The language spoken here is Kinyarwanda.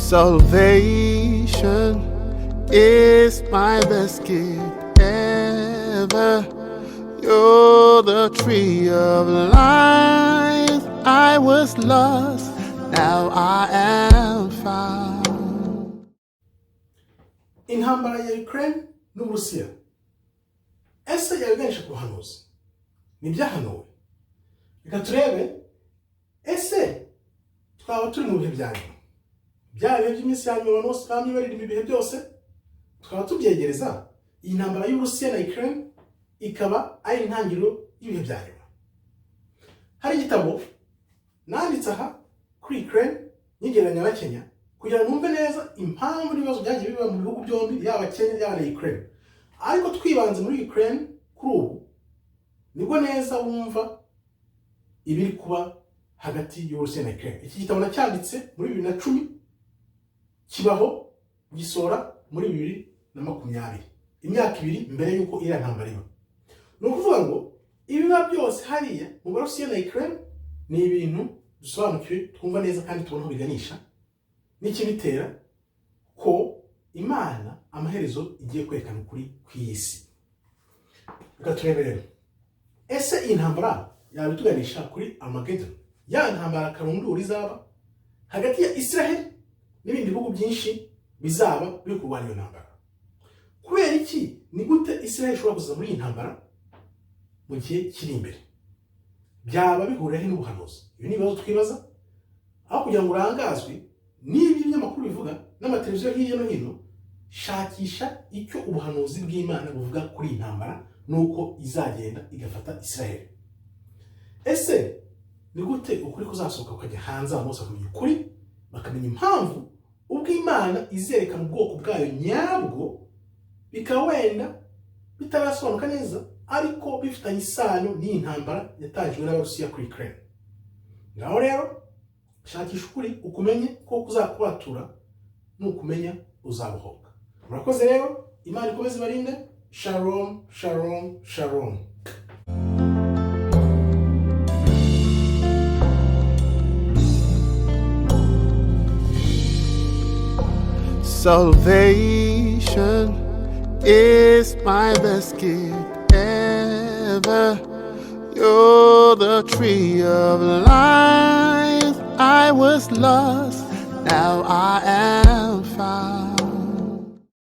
Salvation is my best gift ever. You're the tree of life. I was lost, now I am found. Intambara ya Ukraine n'Uburusiya. Ese yabiganisha ku buhanuzi? Ni byahanuwe? Reka turebe ese twaba turi mu bihe bya nyuma. Bya bihe by'iminsi ya nyuma abantu bose bamye baririmba ibihe byose twaba tubyegereza. Iyi ntambara y'Uburusiya na Ukraine ikaba ari intangiriro y'ibihe bya nyuma. Hari igitabo nanditse aha kuri Ukraine nyigereranya na Kenya kugira ngo numve neza impamvu n'ibibazo byagiye biba mu bihugu byombi yaba Kenya yaba na Ukraine. Ariko twibanze muri Ukraine kuri ubu nibwo neza wumva ibiri kuba hagati y'Uburusiya na Ukraine. Iki gitabo nacyanditse muri 2010 kibaho gisora muri 2020, imyaka 2 mbere yuko iriya ntambara iba. Ni ukuvuga ngo ibiba byose hariya mu Burusiya na Ukraine ni ibintu dusobanukiwe twumva neza kandi tubona aho biganisha n'ikibitera ko Imana amaherezo igiye kwerekana ukuri kw'isi. Reka turebe rero ese iyi ntambara yabituganisha kuri Armageddon, ya ntambara karundura izaba hagati ya Israel n'ibindi bihugu byinshi bizaba biri kurwana iyo ntambara. Kubera iki? Ni gute Israel ishobora kuza muri iyi ntambara mu gihe kiri imbere? Byaba bihuriye n'ubuhanuzi? Ibi ni ibibazo twibaza aho kugira ngo urangazwe n'ibi binyamakuru bivuga n'amateleviziyo hirya no hino. Shakisha icyo ubuhanuzi bw'Imana buvuga kuri iyi ntambara nuko izagenda igafata Israel. Ese ni gute ukuri kuzasohoka ukajya hanze abantu bose bakamenya ukuri, bakamenya impamvu ubw'Imana izerekana ubwoko bwayo nyabwo, bikaba wenda bitarasobanuka neza ariko bifitanye isano n'iyi ntambara yatangijwe n'Abarusiya kuri Ukraine. Ngaho rero shakisha ukuri ukumenye ko kuzakubatura nukumenya uzabohoka. Murakoze rero, Imana ikomeze ibarinde. Shalom, shalom, shalom. Salvation is my best gift ever. You're the tree of life. I was lost, now I am found.